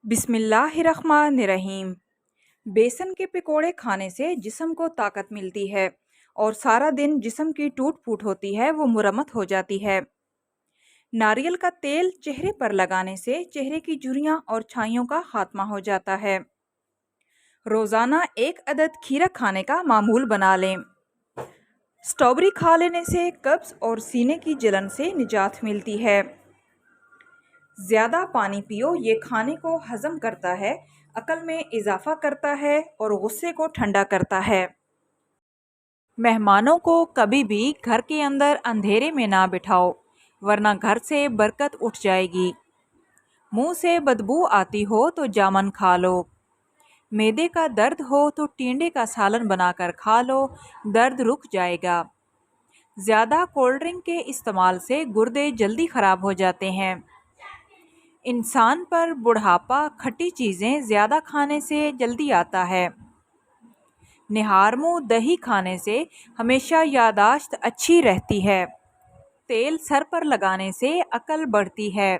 बिस्मिल्लाहिर्रहमानिर्रहीम। बेसन के पकोड़े खाने से जिस्म को ताकत मिलती है और सारा दिन जिस्म की टूट फूट होती है वो मुरम्मत हो जाती है। नारियल का तेल चेहरे पर लगाने से चेहरे की झुर्रियां और छाइयों का खात्मा हो जाता है। रोज़ाना एक अदद खीरा खाने का मामूल बना लें। स्ट्रॉबेरी खा लेने से कब्ज़ और सीने की जलन से निजात मिलती है। ज़्यादा पानी पियो, ये खाने को हज़म करता है, अकल में इजाफ़ा करता है और गुस्से को ठंडा करता है। मेहमानों को कभी भी घर के अंदर अंधेरे में ना बिठाओ, वरना घर से बरकत उठ जाएगी। मुंह से बदबू आती हो तो जामन खा लो। मैदे का दर्द हो तो टिंडे का सालन बनाकर खा लो, दर्द रुक जाएगा। ज़्यादा कोल्ड ड्रिंक के इस्तेमाल से गुर्दे जल्दी ख़राब हो जाते हैं। इंसान पर बुढ़ापा खट्टी चीज़ें ज़्यादा खाने से जल्दी आता है। निहार मुँह दही खाने से हमेशा यादाश्त अच्छी रहती है। तेल सर पर लगाने से अकल बढ़ती है।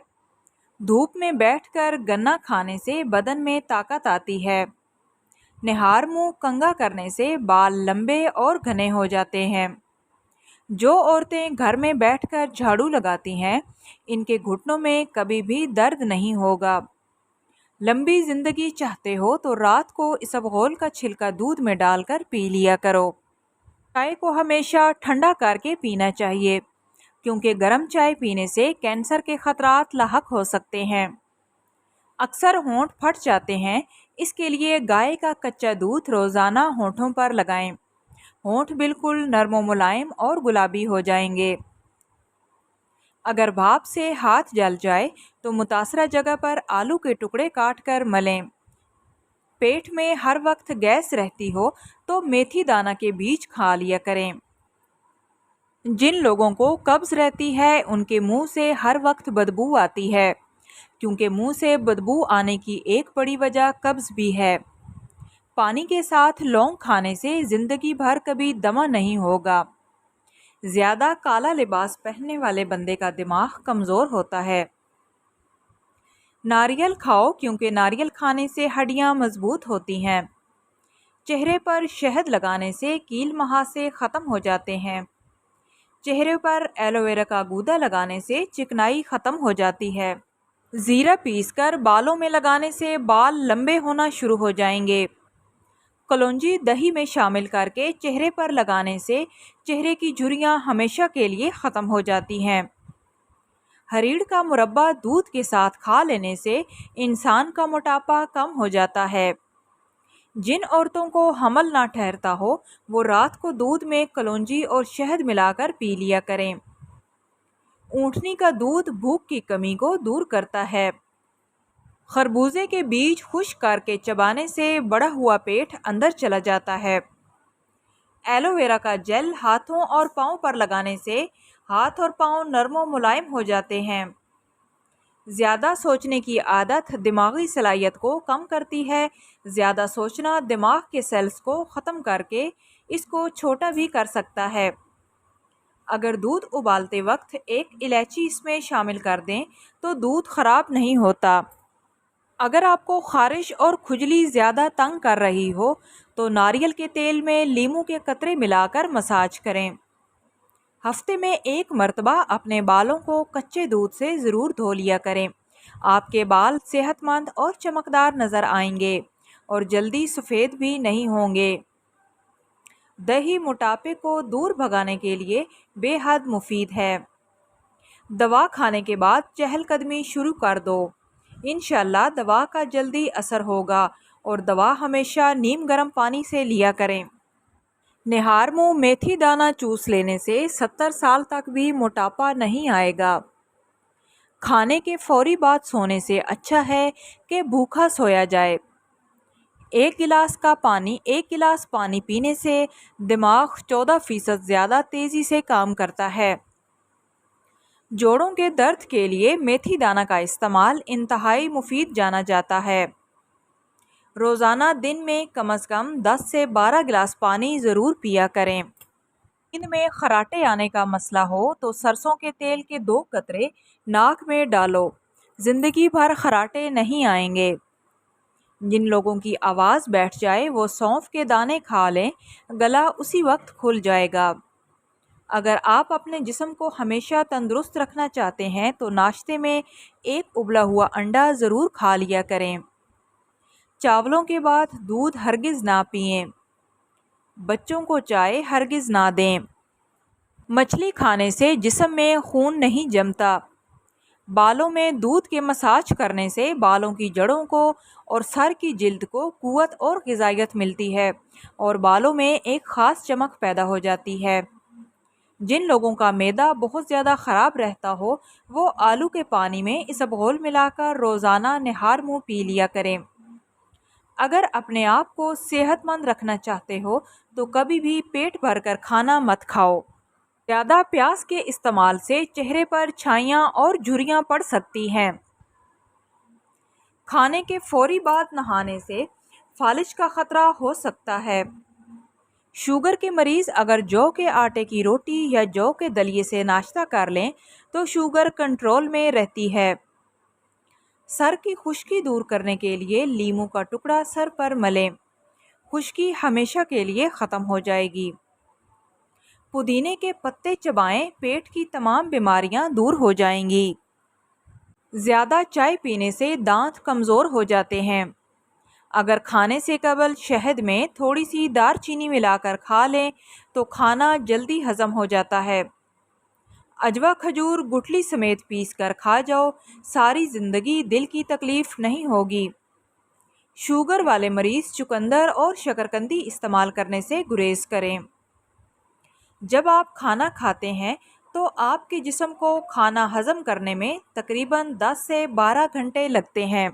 धूप में बैठकर गन्ना खाने से बदन में ताकत आती है। निहार मुँह कंघा करने से बाल लंबे और घने हो जाते हैं। जो औरतें घर में बैठकर झाड़ू लगाती हैं, इनके घुटनों में कभी भी दर्द नहीं होगा। लंबी ज़िंदगी चाहते हो तो रात को इसबगोल का छिलका दूध में डालकर पी लिया करो। चाय को हमेशा ठंडा करके पीना चाहिए, क्योंकि गर्म चाय पीने से कैंसर के खतरात लाहक हो सकते हैं। अक्सर होंठ फट जाते हैं, इसके लिए गाय का कच्चा दूध रोज़ाना होंठों पर लगाएं। होंठ बिल्कुल नरम व मुलायम और गुलाबी हो जाएंगे। अगर भाप से हाथ जल जाए तो मुतासरा जगह पर आलू के टुकड़े काट कर मलें। पेट में हर वक्त गैस रहती हो तो मेथी दाना के बीज खा लिया करें। जिन लोगों को कब्ज़ रहती है, उनके मुंह से हर वक्त बदबू आती है, क्योंकि मुंह से बदबू आने की एक बड़ी वजह कब्ज़ भी है। पानी के साथ लौंग खाने से ज़िंदगी भर कभी दमा नहीं होगा। ज़्यादा काला लिबास पहनने वाले बंदे का दिमाग कमज़ोर होता है। नारियल खाओ, क्योंकि नारियल खाने से हड्डियाँ मजबूत होती हैं। चेहरे पर शहद लगाने से कील महासे ख़त्म हो जाते हैं। चेहरे पर एलोवेरा का गूदा लगाने से चिकनाई ख़त्म हो जाती है। ज़ीरा पीसकर बालों में लगाने से बाल लंबे होना शुरू हो जाएंगे। कलौंजी दही में शामिल करके चेहरे पर लगाने से चेहरे की झुर्रियाँ हमेशा के लिए ख़त्म हो जाती हैं। हरीड़ का मुरब्बा दूध के साथ खा लेने से इंसान का मोटापा कम हो जाता है। जिन औरतों को हमल ना ठहरता हो, वो रात को दूध में कलौंजी और शहद मिलाकर पी लिया करें। ऊँटनी का दूध भूख की कमी को दूर करता है। खरबूजे के बीज खुश्क करके चबाने से बड़ा हुआ पेट अंदर चला जाता है। एलोवेरा का जेल हाथों और पाँव पर लगाने से हाथ और पाँव नरम व मुलायम हो जाते हैं। ज़्यादा सोचने की आदत दिमागी सलाहियत को कम करती है। ज़्यादा सोचना दिमाग के सेल्स को ख़त्म करके इसको छोटा भी कर सकता है। अगर दूध उबालते वक्त एक इलायची इसमें शामिल कर दें तो दूध ख़राब नहीं होता। अगर आपको खारिश और खुजली ज़्यादा तंग कर रही हो तो नारियल के तेल में लीमू के कतरे मिलाकर मसाज करें। हफ्ते में एक मर्तबा अपने बालों को कच्चे दूध से ज़रूर धो लिया करें। आपके बाल सेहतमंद और चमकदार नज़र आएंगे और जल्दी सफ़ेद भी नहीं होंगे। दही मोटापे को दूर भगाने के लिए बेहद मुफीद है। दवा खाने के बाद चहलकदमी शुरू कर दो, इंशाल्लाह दवा का जल्दी असर होगा। और दवा हमेशा नीम गर्म पानी से लिया करें। निहार मुँह मेथी दाना चूस लेने से 70 साल तक भी मोटापा नहीं आएगा। खाने के फौरी बाद सोने से अच्छा है कि भूखा सोया जाए। एक गिलास पानी पीने से दिमाग 14% ज़्यादा तेज़ी से काम करता है। जोड़ों के दर्द के लिए मेथी दाना का इस्तेमाल इंतहाई मुफीद जाना जाता है। रोज़ाना दिन में कम से कम 10 से 12 गिलास पानी ज़रूर पिया करें। नींद में खराटे आने का मसला हो तो सरसों के तेल के 2 कतरे नाक में डालो, ज़िंदगी भर खराटे नहीं आएंगे। جن لوگوں کی آواز بیٹھ جائے وہ سونف کے دانے کھا لیں، گلا اسی وقت کھل جائے گا۔ اگر آپ اپنے جسم کو ہمیشہ تندرست رکھنا چاہتے ہیں تو ناشتے میں ایک ابلا ہوا انڈا ضرور کھا لیا کریں۔ چاولوں کے بعد دودھ ہرگز نہ پئیں۔ بچوں کو چائے ہرگز نہ دیں۔ مچھلی کھانے سے جسم میں خون نہیں جمتا۔ بالوں میں دودھ کے مساج کرنے سے بالوں کی جڑوں کو اور سر کی جلد کو قوت اور غذائیت ملتی ہے اور بالوں میں ایک خاص چمک پیدا ہو جاتی ہے۔ جن لوگوں کا معدہ بہت زیادہ خراب رہتا ہو وہ آلو کے پانی میں اسبغول ملا کر روزانہ نہار منہ پی لیا کریں۔ اگر اپنے آپ کو صحت مند رکھنا چاہتے ہو تو کبھی بھی پیٹ بھر کر کھانا مت کھاؤ۔ زیادہ پیاز کے استعمال سے چہرے پر چھائیاں اور جھریاں پڑ سکتی ہیں۔ کھانے کے فوری بعد نہانے سے فالج کا خطرہ ہو سکتا ہے۔ شوگر کے مریض اگر جو کے آٹے کی روٹی یا جو کے دلیے سے ناشتہ کر لیں تو شوگر کنٹرول میں رہتی ہے۔ سر کی خشکی دور کرنے کے لیے لیموں کا ٹکڑا سر پر ملیں، خشکی ہمیشہ کے لیے ختم ہو جائے گی۔ پودینے کے پتے چبائیں، پیٹ کی تمام بیماریاں دور ہو جائیں گی۔ زیادہ چائے پینے سے دانت کمزور ہو جاتے ہیں۔ اگر کھانے سے قبل شہد میں تھوڑی سی دار چینی ملا کر کھا لیں تو کھانا جلدی ہضم ہو جاتا ہے۔ اجوا کھجور گٹھلی سمیت پیس کر کھا جاؤ، ساری زندگی دل کی تکلیف نہیں ہوگی۔ شوگر والے مریض چقندر اور شکرکندی استعمال کرنے سے گریز کریں۔ جب آپ کھانا کھاتے ہیں تو آپ کے جسم کو کھانا ہضم کرنے میں تقریباً 10 سے 12 گھنٹے لگتے ہیں۔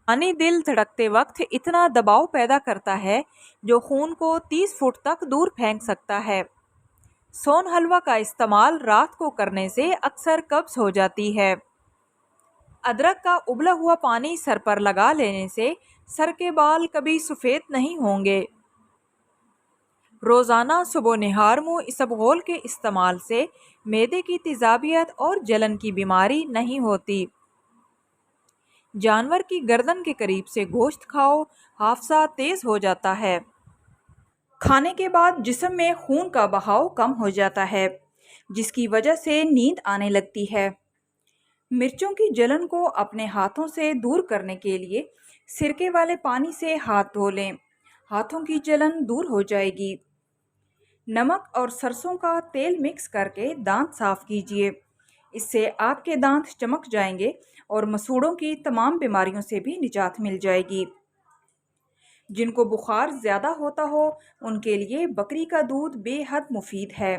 پانی دل دھڑکتے وقت اتنا دباؤ پیدا کرتا ہے جو خون کو 30 فٹ تک دور پھینک سکتا ہے۔ سون حلوہ کا استعمال رات کو کرنے سے اکثر قبض ہو جاتی ہے۔ ادرک کا ابلا ہوا پانی سر پر لگا لینے سے سر کے بال کبھی سفید نہیں ہوں گے۔ روزانہ صبح نہار منہ اسبغول کے استعمال سے معدے کی تیزابیت اور جلن کی بیماری نہیں ہوتی۔ جانور کی گردن کے قریب سے گوشت کھاؤ، حافظہ تیز ہو جاتا ہے۔ کھانے کے بعد جسم میں خون کا بہاؤ کم ہو جاتا ہے جس کی وجہ سے نیند آنے لگتی ہے۔ مرچوں کی جلن کو اپنے ہاتھوں سے دور کرنے کے لیے سرکے والے پانی سے ہاتھ دھو لیں، ہاتھوں کی جلن دور ہو جائے گی۔ نمک اور سرسوں کا تیل مکس کر کے دانت صاف کیجیے، اس سے آپ کے دانت چمک جائیں گے اور مسوڑوں کی تمام بیماریوں سے بھی نجات مل جائے گی۔ جن کو بخار زیادہ ہوتا ہو ان کے لیے بکری کا دودھ بے حد مفید ہے۔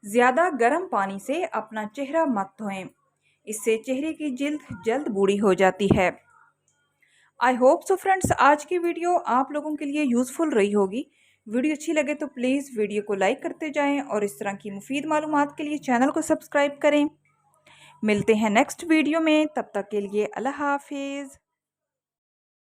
زیادہ گرم پانی سے اپنا چہرہ مت دھوئیں، اس سے چہرے کی جلد جلد بوڑھی ہو جاتی ہے۔ آئی ہوپ سو فرینڈس آج کی ویڈیو آپ لوگوں کے لیے یوزفل رہی ہوگی۔ ویڈیو اچھی لگے تو پلیز ویڈیو کو لائک کرتے جائیں اور اس طرح کی مفید معلومات کے لیے چینل کو سبسکرائب کریں۔ ملتے ہیں نیکسٹ ویڈیو میں، تب تک کے لیے اللہ حافظ۔